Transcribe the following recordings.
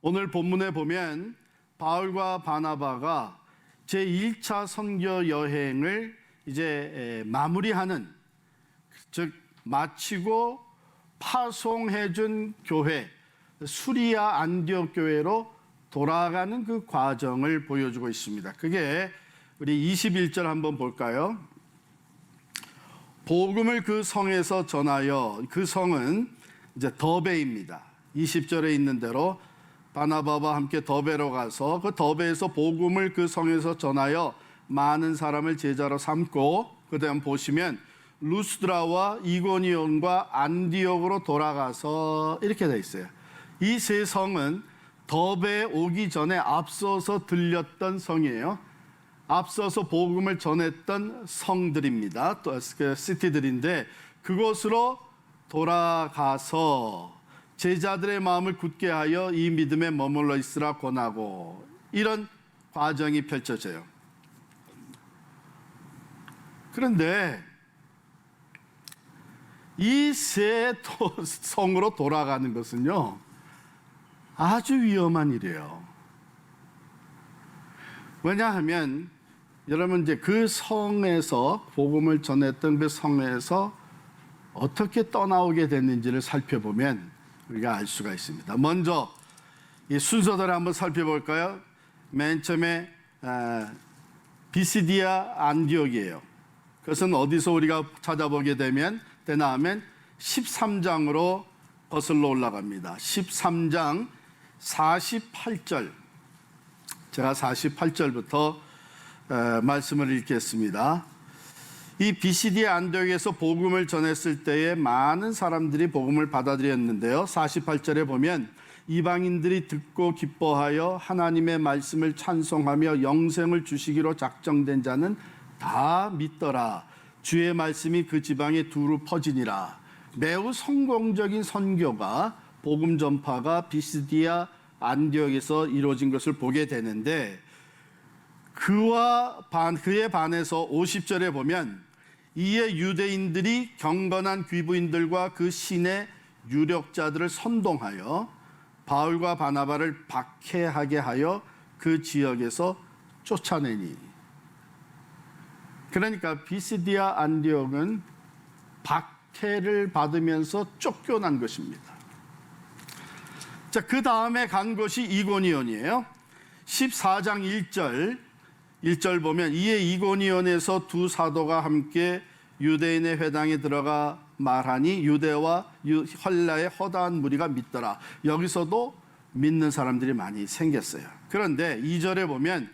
오늘 본문에 보면 바울과 바나바가 제1차 선교 여행을 이제 마무리하는, 즉 마치고 파송해준 교회 수리아 안디옥 교회로 돌아가는 그 과정을 보여주고 있습니다. 그게 우리 21절 한번 볼까요? 복음을 그 성에서 전하여, 그 성은 이제 더베입니다. 20절에 있는 대로 바나바와 함께 더베로 가서 그 더베에서 복음을 그 성에서 전하여 많은 사람을 제자로 삼고, 그다음 보시면 루스드라와 이고니온과 안디옥으로 돌아가서 이렇게 돼 있어요. 이 세 성은 더베에 오기 전에 앞서서 들렸던 성이에요. 앞서서 복음을 전했던 성들입니다. 또 그 시티들인데, 그곳으로 돌아가서 제자들의 마음을 굳게 하여 이 믿음에 머물러 있으라 권하고, 이런 과정이 펼쳐져요. 그런데 이 세 성으로 돌아가는 것은요, 아주 위험한 일이에요. 왜냐하면 여러분, 이제 그 성에서 복음을 전했던 그 성에서 어떻게 떠나오게 됐는지를 살펴보면 우리가 알 수가 있습니다. 먼저 이 순서대로 한번 살펴볼까요? 맨 처음에 비시디아 안디옥이에요. 그것은 어디서 우리가 찾아보게 되면 13장으로 거슬러 올라갑니다. 13장 48절, 제가 48절부터 말씀을 읽겠습니다. 이 비시디아 안디옥에서 복음을 전했을 때에 많은 사람들이 복음을 받아들였는데요. 48절에 보면 이방인들이 듣고 기뻐하여 하나님의 말씀을 찬송하며 영생을 주시기로 작정된 자는 다 믿더라. 주의 말씀이 그 지방에 두루 퍼지니라. 매우 성공적인 선교가, 복음 전파가 비시디아 안디옥에서 이루어진 것을 보게 되는데, 그에 반해서 50절에 보면 이에 유대인들이 경건한 귀부인들과 그 신의 유력자들을 선동하여 바울과 바나바를 박해하게 하여 그 지역에서 쫓아내니. 그러니까 비시디아 안디옥은 박해를 받으면서 쫓겨난 것입니다. 자, 그 다음에 간 곳이 이고니온이에요. 14장 1절 보면 이에 이고니온에서 두 사도가 함께 유대인의 회당에 들어가 말하니 유대와 헬라의 허다한 무리가 믿더라. 여기서도 믿는 사람들이 많이 생겼어요. 그런데 2절에 보면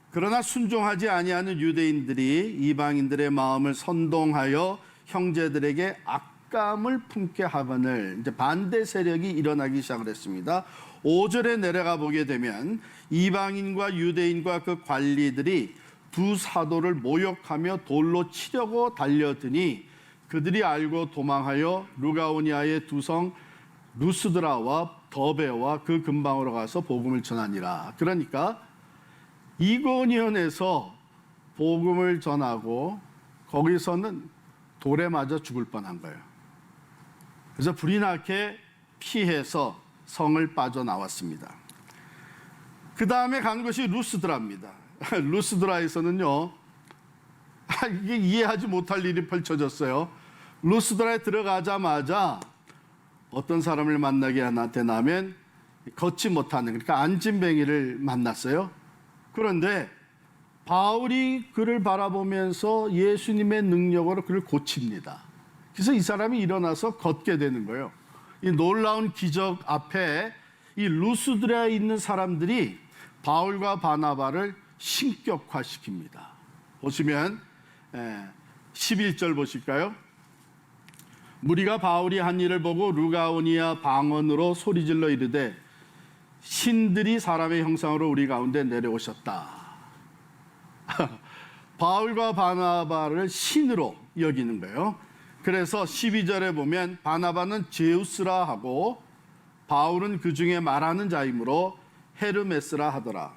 그러나 순종하지 아니하는 유대인들이 이방인들의 마음을 선동하여 형제들에게 악감을 품게 하거늘, 이제 반대 세력이 일어나기 시작을 했습니다. 5절에 내려가 보게 되면 이방인과 유대인과 그 관리들이 두 사도를 모욕하며 돌로 치려고 달려드니 그들이 알고 도망하여 루가오니아의 두 성 루스드라와 더베와 그 근방으로 가서 복음을 전하니라. 그러니까 이고니온에서 복음을 전하고 거기서는 돌에 맞아 죽을 뻔한 거예요. 그래서 불이 나게 피해서 성을 빠져나왔습니다. 그 다음에 간 것이 루스드라입니다. 루스드라에서는요, 이게 이해하지 못할 일이 펼쳐졌어요. 루스드라에 들어가자마자 어떤 사람을 만나게 되냐면 걷지 못하는, 그러니까 안진뱅이를 만났어요. 그런데 바울이 그를 바라보면서 예수님의 능력으로 그를 고칩니다. 그래서 이 사람이 일어나서 걷게 되는 거예요. 이 놀라운 기적 앞에 이 루스드라에 있는 사람들이 바울과 바나바를 신격화시킵니다. 보시면 11절 보실까요? 무리가 바울이 한 일을 보고 루가오니아 방언으로 소리질러 이르되 신들이 사람의 형상으로 우리 가운데 내려오셨다. 바울과 바나바를 신으로 여기는 거예요. 그래서 12절에 보면 바나바는 제우스라 하고 바울은 그 중에 말하는 자이므로 헤르메스라 하더라.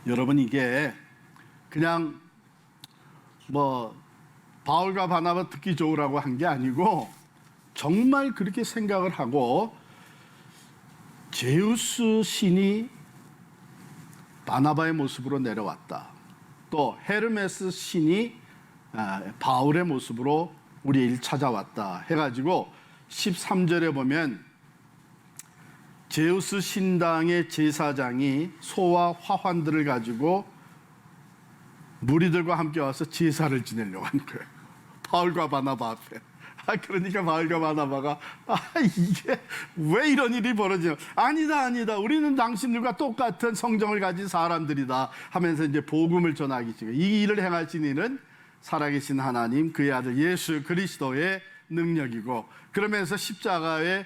여러분, 이게 그냥 바울과 바나바 듣기 좋으라고 한 게 아니고 정말 그렇게 생각을 하고 제우스 신이 바나바의 모습으로 내려왔다. 또 헤르메스 신이 바울의 모습으로 우리를 찾아왔다 해가지고 13절에 보면 제우스 신당의 제사장이 소와 화환들을 가지고 무리들과 함께 와서 제사를 지내려고 하는 거예요. 바울과 바나바 앞에. 그러니까 바울과 바나바가 이게 왜 이런 일이 벌어지냐. 아니다. 우리는 당신들과 똑같은 성정을 가진 사람들이다 하면서 이제 복음을 전하기 시작해요. 이 일을 행하신 이는 살아계신 하나님, 그의 아들 예수 그리스도의 능력이고, 그러면서 십자가와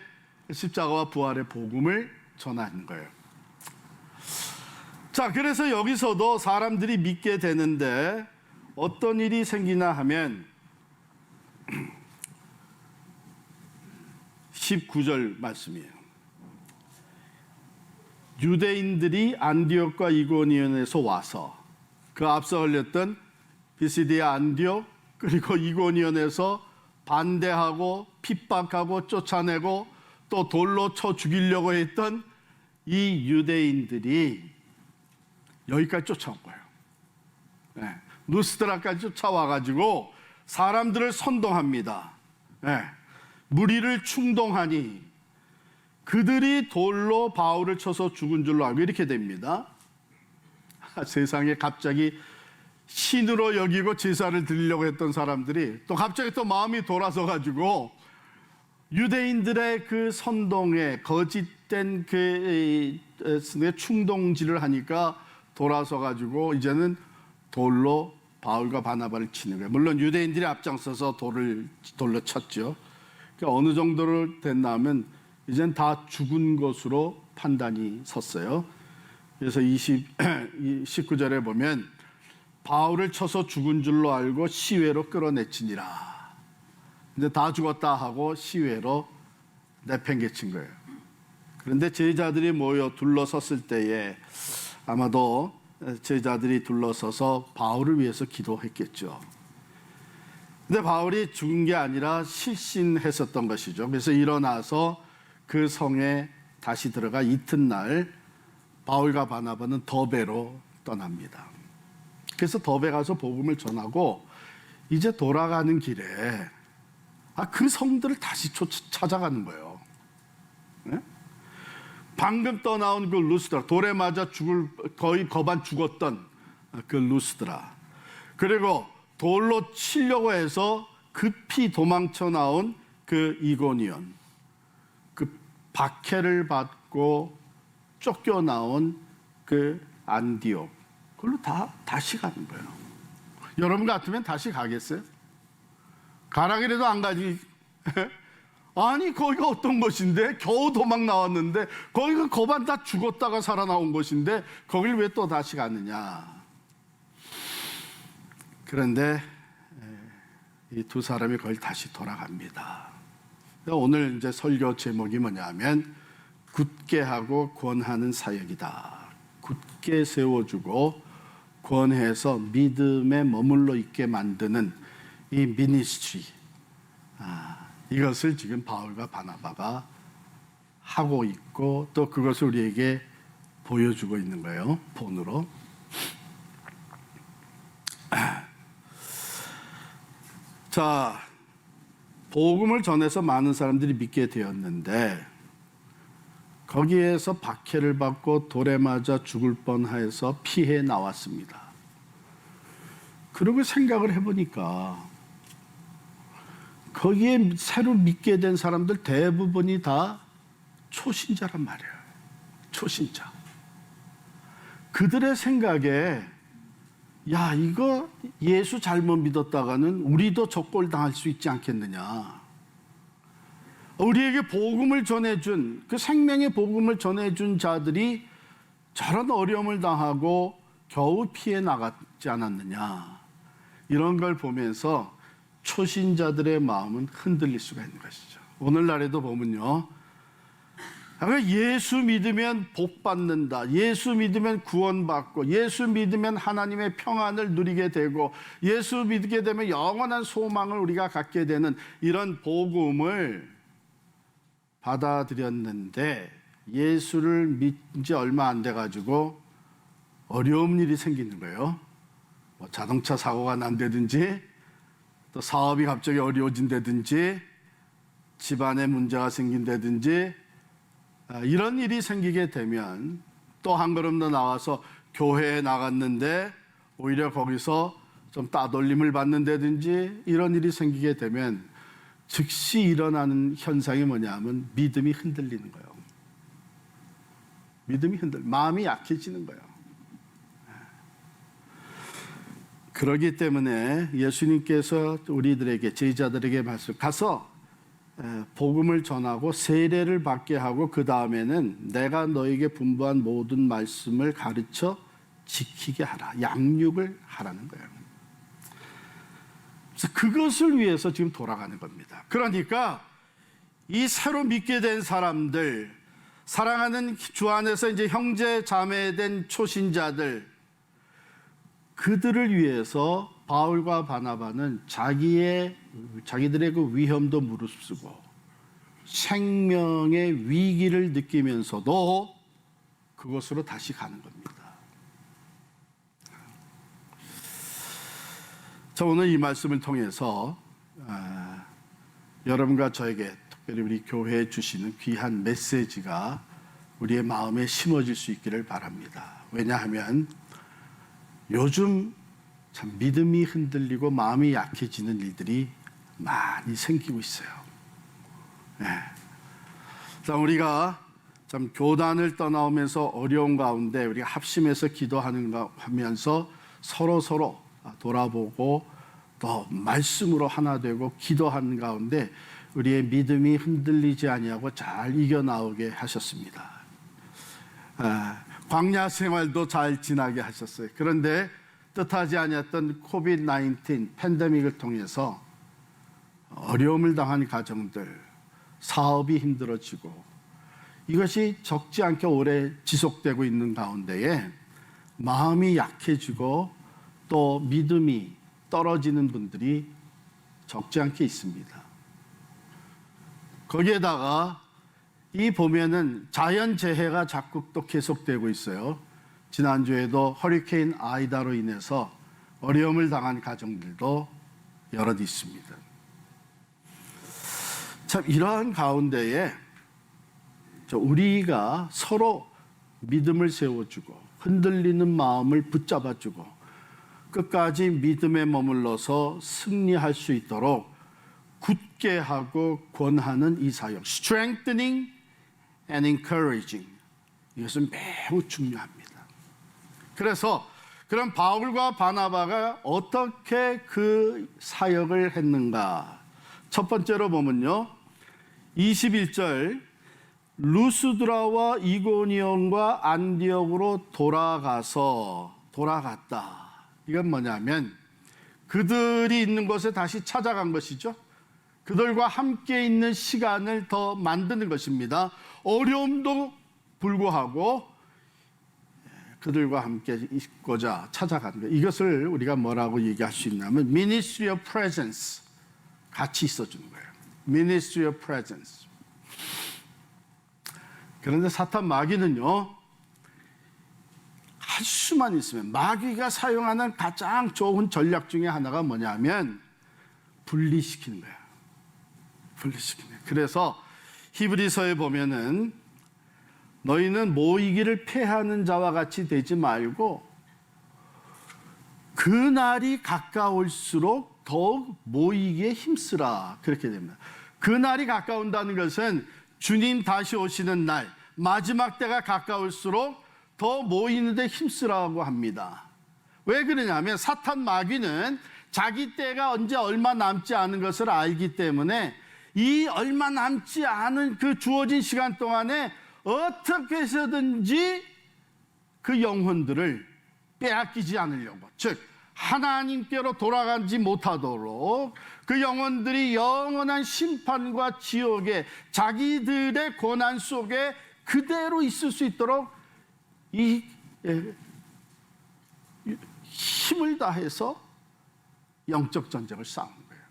부활의 복음을 전하는 거예요. 자, 그래서 여기서도 사람들이 믿게 되는데 어떤 일이 생기나 하면 19절 말씀이에요. 유대인들이 안디옥과 이고니온에서 와서 그 앞서 흘렸던 비시디아 안디옥 그리고 이고니온에서 반대하고 핍박하고 쫓아내고 또 돌로 쳐 죽이려고 했던 이 유대인들이 여기까지 쫓아온 거예요. 네. 루스드라까지 쫓아와가지고 사람들을 선동합니다. 네. 무리를 충동하니 그들이 돌로 바울을 쳐서 죽은 줄로 알고 이렇게 됩니다. 세상에 갑자기 신으로 여기고 제사를 드리려고 했던 사람들이 또 갑자기 또 마음이 돌아서 가지고 유대인들의 그 선동에 거짓된 그 충동질을 하니까 돌아서 가지고 이제는 돌로 바울과 바나바를 치는 거예요. 물론 유대인들이 앞장서서 돌로 쳤죠. 그러니까 어느 정도로 됐나 하면 이젠 다 죽은 것으로 판단이 섰어요. 그래서 19절에 보면 바울을 쳐서 죽은 줄로 알고 시외로 끌어내치니라. 이제 다 죽었다 하고 시외로 내팽개친 거예요. 그런데 제자들이 모여 둘러섰을 때에 아마도 제자들이 둘러서서 바울을 위해서 기도했겠죠. 근데 바울이 죽은 게 아니라 실신했었던 것이죠. 그래서 일어나서 그 성에 다시 들어가 이튿날 바울과 바나바는 더베로 떠납니다. 그래서 더베 가서 복음을 전하고 이제 돌아가는 길에 그 성들을 다시 찾아가는 거예요. 네? 방금 떠나온 그 루스드라, 돌에 맞아 거의 거반 죽었던 그 루스드라, 그리고 돌로 치려고 해서 급히 도망쳐 나온 그 이고니온, 그 박해를 받고 쫓겨나온 그 안디옥, 그걸로 다시 가는 거예요. 여러분 같으면 다시 가겠어요? 가라기라도 안 가지. 아니 거기가 어떤 곳인데 겨우 도망 나왔는데 거기가 거반 다 죽었다가 살아나온 곳인데 거길 왜 또 다시 가느냐. 그런데 이 두 사람이 거길 다시 돌아갑니다. 오늘 이제 설교 제목이 뭐냐면 굳게 하고 권하는 사역이다. 굳게 세워주고 권해서 믿음에 머물러 있게 만드는 이 미니스트리, 이것을 지금 바울과 바나바가 하고 있고 또 그것을 우리에게 보여주고 있는 거예요. 본으로. 자, 복음을 전해서 많은 사람들이 믿게 되었는데 거기에서 박해를 받고 돌에 맞아 죽을 뻔해서 피해 나왔습니다. 그리고 생각을 해보니까 거기에 새로 믿게 된 사람들 대부분이 다 초신자란 말이에요. 초신자. 그들의 생각에 야, 이거 예수 잘못 믿었다가는 우리도 적골 당할 수 있지 않겠느냐. 우리에게 복음을 전해준, 그 생명의 복음을 전해준 자들이 저런 어려움을 당하고 겨우 피해 나갔지 않았느냐. 이런 걸 보면서 초신자들의 마음은 흔들릴 수가 있는 것이죠. 오늘날에도 보면요, 예수 믿으면 복 받는다, 예수 믿으면 구원받고, 예수 믿으면 하나님의 평안을 누리게 되고, 예수 믿게 되면 영원한 소망을 우리가 갖게 되는 이런 복음을 받아들였는데 예수를 믿은 지 얼마 안 돼가지고 어려운 일이 생기는 거예요. 뭐 자동차 사고가 난다든지, 또 사업이 갑자기 어려워진다든지, 집안에 문제가 생긴다든지, 이런 일이 생기게 되면 또 한 걸음 더 나와서 교회에 나갔는데 오히려 거기서 좀 따돌림을 받는다든지 이런 일이 생기게 되면 즉시 일어나는 현상이 뭐냐면 믿음이 흔들리는 거예요. 마음이 약해지는 거예요. 그러기 때문에 예수님께서 우리들에게, 제자들에게 말씀, 가서 복음을 전하고 세례를 받게 하고 그 다음에는 내가 너에게 분부한 모든 말씀을 가르쳐 지키게 하라. 양육을 하라는 거예요. 그래서 그것을 위해서 지금 돌아가는 겁니다. 그러니까 이 새로 믿게 된 사람들, 사랑하는 주 안에서 이제 형제 자매된 초신자들, 그들을 위해서 바울과 바나바는 자기들의 그 위험도 무릅쓰고 생명의 위기를 느끼면서도 그곳으로 다시 가는 겁니다. 자, 오늘 이 말씀을 통해서 여러분과 저에게, 특별히 우리 교회에 주시는 귀한 메시지가 우리의 마음에 심어질 수 있기를 바랍니다. 왜냐하면 요즘 참 믿음이 흔들리고 마음이 약해지는 일들이 많이 생기고 있어요. 네. 자, 우리가 참 교단을 떠나오면서 어려운 가운데 우리가 합심해서 기도하면서 서로 돌아보고 또 말씀으로 하나 되고 기도하는 가운데 우리의 믿음이 흔들리지 아니하고 잘 이겨나오게 하셨습니다. 광야 생활도 잘 지나게 하셨어요. 그런데 뜻하지 아니었던 코비드-19 팬데믹을 통해서 어려움을 당한 가정들, 사업이 힘들어지고 이것이 적지 않게 오래 지속되고 있는 가운데에 마음이 약해지고 또 믿음이 떨어지는 분들이 적지 않게 있습니다. 거기에다가 이 보면은 자연재해가 자꾸 또 계속되고 있어요. 지난주에도 허리케인 아이다로 인해서 어려움을 당한 가정들도 여럿 있습니다. 참 이러한 가운데에 우리가 서로 믿음을 세워주고 흔들리는 마음을 붙잡아주고 끝까지 믿음에 머물러서 승리할 수 있도록 굳게 하고 권하는 이 사역, strengthening and encouraging, 이것은 매우 중요합니다. 그래서 그럼 바울과 바나바가 어떻게 그 사역을 했는가? 첫 번째로 보면요, 21절, 루스드라와 이고니온과 안디옥으로 돌아갔다. 이건 뭐냐면 그들이 있는 곳에 다시 찾아간 것이죠. 그들과 함께 있는 시간을 더 만드는 것입니다. 어려움도 불구하고 그들과 함께 있고자 찾아가는 것. 이것을 우리가 뭐라고 얘기할 수 있냐면 Ministry of Presence, 같이 있어주는 거예요. Ministry of Presence. 그런데 사탄 마귀는요, 할 수만 있으면, 마귀가 사용하는 가장 좋은 전략 중에 하나가 뭐냐면 분리시키는 거예요. 분리시키는 거예요. 그래서 히브리서에 보면은 너희는 모이기를 패하는 자와 같이 되지 말고 그날이 가까울수록 더욱 모이기에 힘쓰라. 그렇게 됩니다. 그날이 가까운다는 것은 주님 다시 오시는 날, 마지막 때가 가까울수록 더 모이는데 힘쓰라고 합니다. 왜 그러냐면 사탄 마귀는 자기 때가 언제 얼마 남지 않은 것을 알기 때문에 이 얼마 남지 않은 그 주어진 시간 동안에 어떻게 해서든지 그 영혼들을 빼앗기지 않으려고, 즉 하나님께로 돌아가지 못하도록 그 영혼들이 영원한 심판과 지옥에 자기들의 고난 속에 그대로 있을 수 있도록 이 힘을 다해서 영적 전쟁을 싸우는 거예요.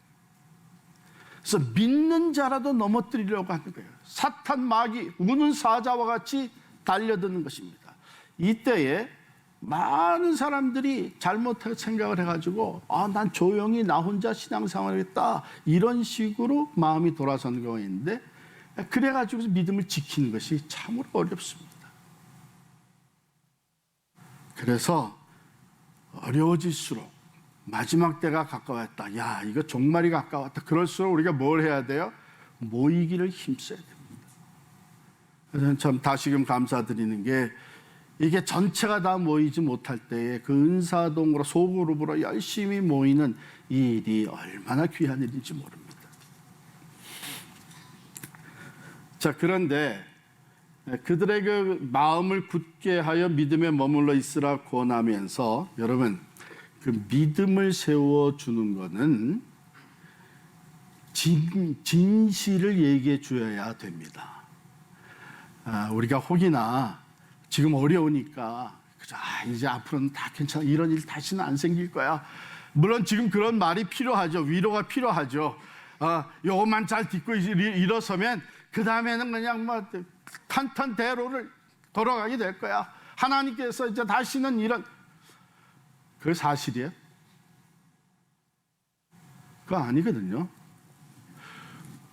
그래서 믿는 자라도 넘어뜨리려고 하는 거예요. 사탄 마귀 우는 사자와 같이 달려드는 것입니다. 이때에 많은 사람들이 잘못하게 생각을 해가지고 난 조용히 나 혼자 신앙생활을 했다 이런 식으로 마음이 돌아서는 경우가 있는데, 그래가지고 믿음을 지키는 것이 참으로 어렵습니다. 그래서 어려워질수록 마지막 때가 가까웠다. 야, 이거 종말이 가까웠다. 그럴수록 우리가 뭘 해야 돼요? 모이기를 힘써야 됩니다. 그래서 참 다시금 감사드리는 게, 이게 전체가 다 모이지 못할 때에 그 은사동으로 소그룹으로 열심히 모이는 이 일이 얼마나 귀한 일인지 모릅니다. 자, 그런데 그들의 그 마음을 굳게 하여 믿음에 머물러 있으라 권하면서, 여러분, 그 믿음을 세워주는 것은 진실을 얘기해 줘야 됩니다. 우리가 혹이나 지금 어려우니까 이제 앞으로는 다 괜찮아, 이런 일 다시는 안 생길 거야. 물론 지금 그런 말이 필요하죠. 위로가 필요하죠. 요것만 잘 딛고 일어서면 그 다음에는 그냥 뭐 탄탄대로를 돌아가게 될 거야. 하나님께서 이제 다시는 이런, 그게 사실이에요? 그거 아니거든요.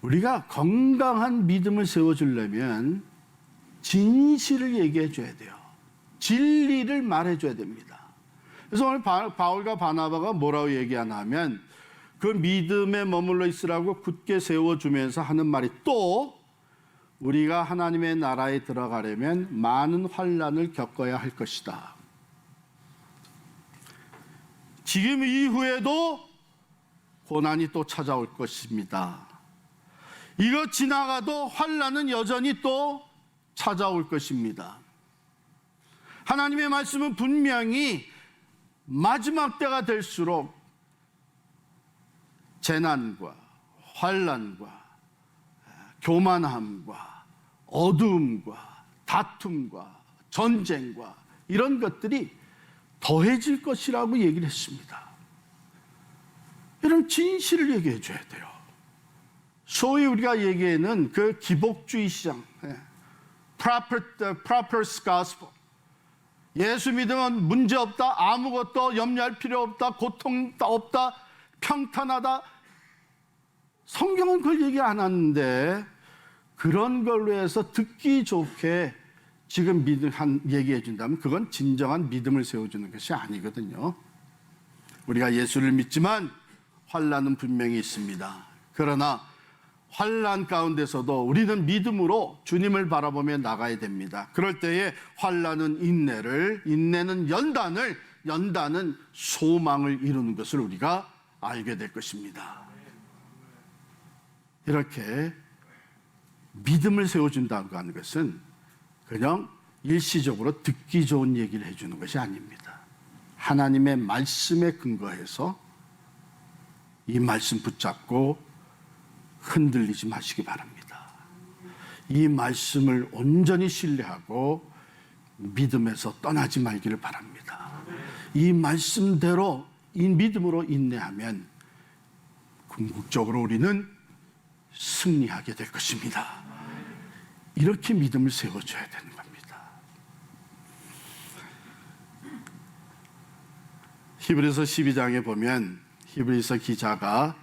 우리가 건강한 믿음을 세워주려면 진실을 얘기해 줘야 돼요. 진리를 말해 줘야 됩니다. 그래서 오늘 바울과 바나바가 뭐라고 얘기하냐면, 그 믿음에 머물러 있으라고 굳게 세워주면서 하는 말이, 또 우리가 하나님의 나라에 들어가려면 많은 환난을 겪어야 할 것이다. 지금 이후에도 고난이 또 찾아올 것입니다. 이거 지나가도 환난은 여전히 또 찾아올 것입니다. 하나님의 말씀은 분명히 마지막 때가 될수록 재난과 환난과 교만함과 어두움과 다툼과 전쟁과 이런 것들이 더해질 것이라고 얘기를 했습니다. 이런 진실을 얘기해 줘야 돼요. 소위 우리가 얘기하는 그 기복주의 시장, proper gospel. 예수 믿으면 문제 없다, 아무것도 염려할 필요 없다, 고통 없다, 평탄하다. 성경은 그걸 얘기 안 하는데, 그런 걸로 해서 듣기 좋게 지금 얘기해 준다면 그건 진정한 믿음을 세워주는 것이 아니거든요. 우리가 예수를 믿지만 환난은 분명히 있습니다. 그러나 환난 가운데서도 우리는 믿음으로 주님을 바라보며 나가야 됩니다. 그럴 때에 환난은 인내는 연단은 소망을 이루는 것을 우리가 알게 될 것입니다. 이렇게 믿음을 세워준다고 하는 것은 그냥 일시적으로 듣기 좋은 얘기를 해주는 것이 아닙니다. 하나님의 말씀에 근거해서 이 말씀 붙잡고 흔들리지 마시기 바랍니다. 이 말씀을 온전히 신뢰하고 믿음에서 떠나지 말기를 바랍니다. 이 말씀대로 이 믿음으로 인내하면 궁극적으로 우리는 승리하게 될 것입니다. 이렇게 믿음을 세워줘야 되는 겁니다. 히브리서 12장에 보면 히브리서 기자가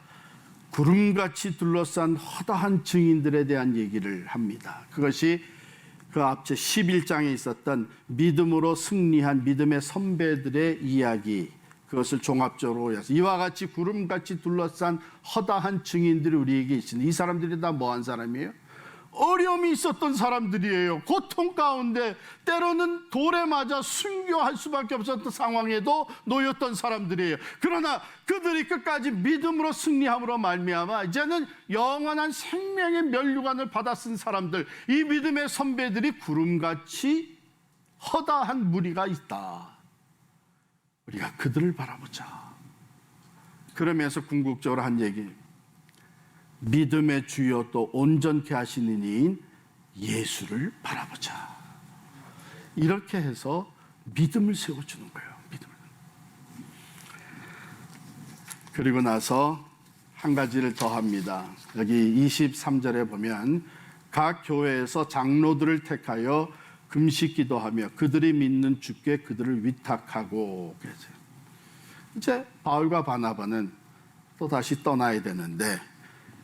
구름같이 둘러싼 허다한 증인들에 대한 얘기를 합니다. 그것이 그 앞에 11장에 있었던 믿음으로 승리한 믿음의 선배들의 이야기, 그것을 종합적으로 해서 이와 같이 구름같이 둘러싼 허다한 증인들이 우리에게 있습니다. 이 사람들이 다 뭐한 사람이에요? 어려움이 있었던 사람들이에요. 고통 가운데 때로는 돌에 맞아 순교할 수밖에 없었던 상황에도 놓였던 사람들이에요. 그러나 그들이 끝까지 믿음으로 승리함으로 말미암아 이제는 영원한 생명의 면류관을 받아 쓴 사람들, 이 믿음의 선배들이 구름같이 허다한 무리가 있다. 우리가 그들을 바라보자. 그러면서 궁극적으로 한 얘기, 믿음의 주여 또 온전케 하시는 이인 예수를 바라보자. 이렇게 해서 믿음을 세워주는 거예요. 믿음을. 그리고 나서 한 가지를 더 합니다. 여기 23절에 보면 각 교회에서 장로들을 택하여 금식 기도하며 그들이 믿는 주께 그들을 위탁하고 그랬어요. 이제 바울과 바나바는 또 다시 떠나야 되는데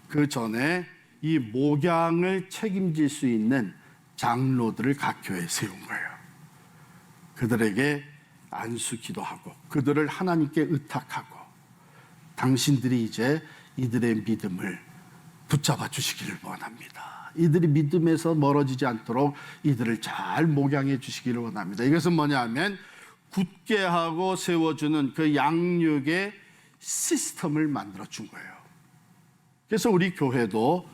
그 전에 이 목양을 책임질 수 있는 장로들을 각 교회에 세운 거예요. 그들에게 안수 기도하고 그들을 하나님께 의탁하고 당신들이 이제 이들의 믿음을 붙잡아 주시기를 원합니다. 이들이 믿음에서 멀어지지 않도록 이들을 잘 목양해 주시기를 원합니다. 이것은 뭐냐 하면 굳게 하고 세워주는 그 양육의 시스템을 만들어 준 거예요. 그래서 우리 교회도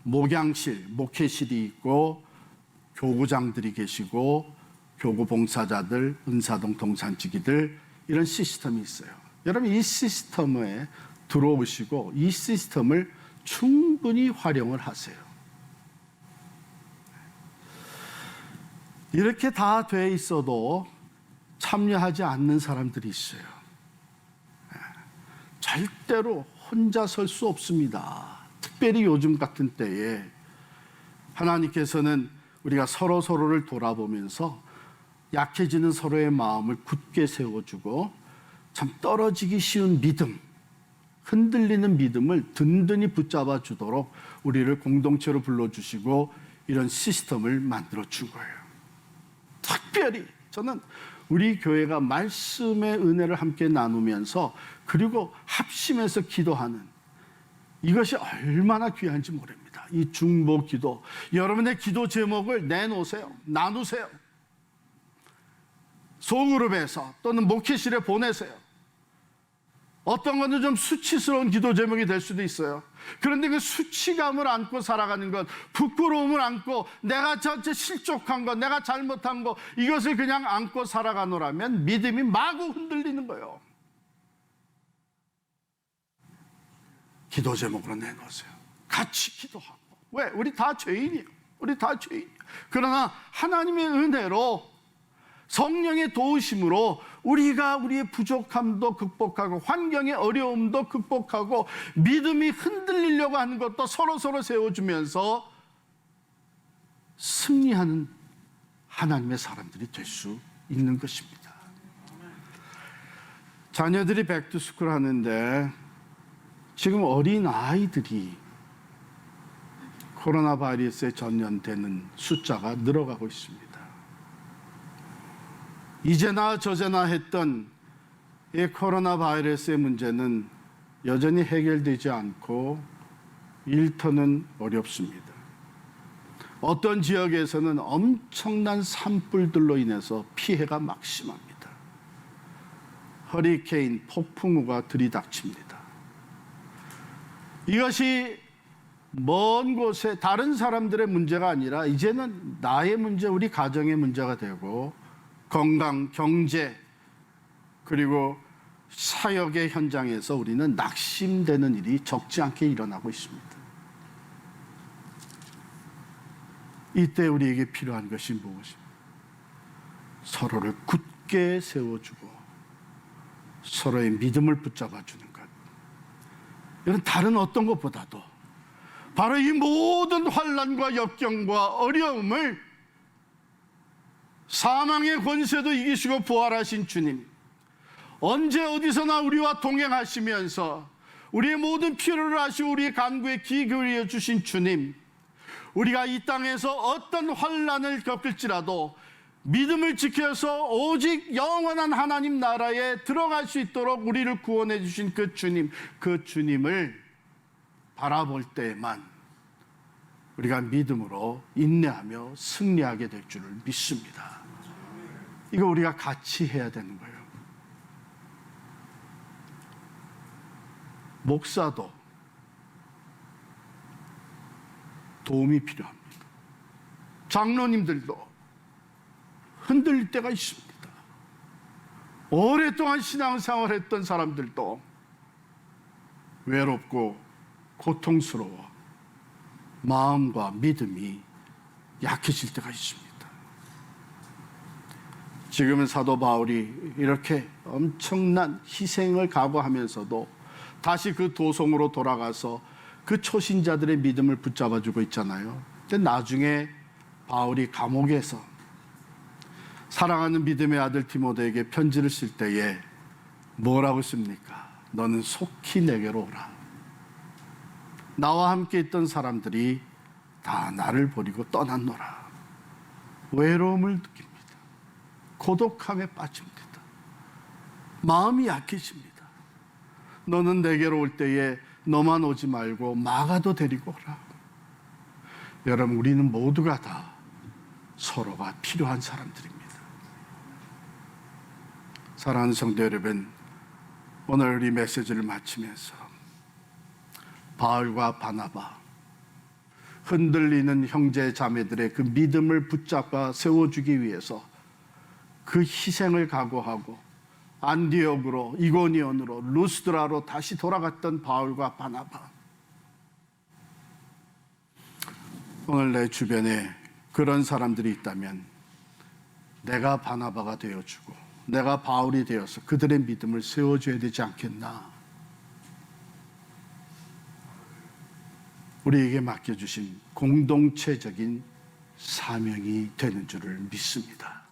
목양실, 목회실이 있고 교구장들이 계시고 교구 봉사자들, 은사동 동산지기들 이런 시스템이 있어요. 여러분 이 시스템에 들어오시고 이 시스템을 충분히 활용을 하세요. 이렇게 다 돼 있어도 참여하지 않는 사람들이 있어요. 절대로 혼자 설 수 없습니다. 특별히 요즘 같은 때에 하나님께서는 우리가 서로를 돌아보면서 약해지는 서로의 마음을 굳게 세워주고 참 떨어지기 쉬운 믿음, 흔들리는 믿음을 든든히 붙잡아 주도록 우리를 공동체로 불러주시고 이런 시스템을 만들어 준 거예요. 특별히 저는 우리 교회가 말씀의 은혜를 함께 나누면서 그리고 합심해서 기도하는 이것이 얼마나 귀한지 모릅니다. 이 중보 기도, 여러분의 기도 제목을 내놓으세요. 나누세요. 소그룹에서 또는 목회실에 보내세요. 어떤 것은 좀 수치스러운 기도 제목이 될 수도 있어요. 그런데 그 수치감을 안고 살아가는 것, 부끄러움을 안고 내가 전체 실족한 것, 내가 잘못한 것 이것을 그냥 안고 살아가노라면 믿음이 마구 흔들리는 거예요. 기도 제목으로 내놓으세요. 같이 기도하고. 왜? 우리 다 죄인이에요. 우리 다 죄인이에요. 그러나 하나님의 은혜로 성령의 도우심으로 우리가 우리의 부족함도 극복하고 환경의 어려움도 극복하고 믿음이 흔들리려고 하는 것도 서로 세워주면서 승리하는 하나님의 사람들이 될 수 있는 것입니다. 자녀들이 백투스쿨 하는데 지금 어린 아이들이 코로나 바이러스에 전염되는 숫자가 늘어가고 있습니다. 이제나 저제나 했던 이 코로나 바이러스의 문제는 여전히 해결되지 않고 일터는 어렵습니다. 어떤 지역에서는 엄청난 산불들로 인해서 피해가 막심합니다. 허리케인, 폭풍우가 들이닥칩니다. 이것이 먼 곳에 다른 사람들의 문제가 아니라 이제는 나의 문제, 우리 가정의 문제가 되고 건강, 경제, 그리고 사역의 현장에서 우리는 낙심되는 일이 적지 않게 일어나고 있습니다. 이때 우리에게 필요한 것이 무엇입니까? 서로를 굳게 세워주고 서로의 믿음을 붙잡아주는 것. 이건 다른 어떤 것보다도 바로 이 모든 환난과 역경과 어려움을 사망의 권세도 이기시고 부활하신 주님, 언제 어디서나 우리와 동행하시면서 우리의 모든 필요를 아시고 우리의 간구에 귀 기울여 주신 주님, 우리가 이 땅에서 어떤 환난을 겪을지라도 믿음을 지켜서 오직 영원한 하나님 나라에 들어갈 수 있도록 우리를 구원해 주신 그 주님, 그 주님을 바라볼 때에만 우리가 믿음으로 인내하며 승리하게 될 줄을 믿습니다. 이거 우리가 같이 해야 되는 거예요. 목사도 도움이 필요합니다. 장로님들도 흔들릴 때가 있습니다. 오랫동안 신앙생활했던 사람들도 외롭고 고통스러워 마음과 믿음이 약해질 때가 있습니다. 지금은 사도 바울이 이렇게 엄청난 희생을 각오하면서도 다시 그 도성으로 돌아가서 그 초신자들의 믿음을 붙잡아주고 있잖아요. 근데 나중에 바울이 감옥에서 사랑하는 믿음의 아들 디모데에게 편지를 쓸 때에 뭐라고 씁니까? 너는 속히 내게로 오라. 나와 함께 있던 사람들이 다 나를 버리고 떠났노라. 외로움을 느낍니다. 고독함에 빠집니다. 마음이 약해집니다. 너는 내게로 올 때에 너만 오지 말고 마가도 데리고 오라. 여러분, 우리는 모두가 다 서로가 필요한 사람들입니다. 사랑하는 성도 여러분, 오늘 이 메시지를 마치면서 바울과 바나바, 흔들리는 형제 자매들의 그 믿음을 붙잡아 세워주기 위해서 그 희생을 각오하고 안디옥으로, 이고니온으로, 루스드라로 다시 돌아갔던 바울과 바나바. 오늘 내 주변에 그런 사람들이 있다면 내가 바나바가 되어주고 내가 바울이 되어서 그들의 믿음을 세워줘야 되지 않겠나. 우리에게 맡겨주신 공동체적인 사명이 되는 줄을 믿습니다.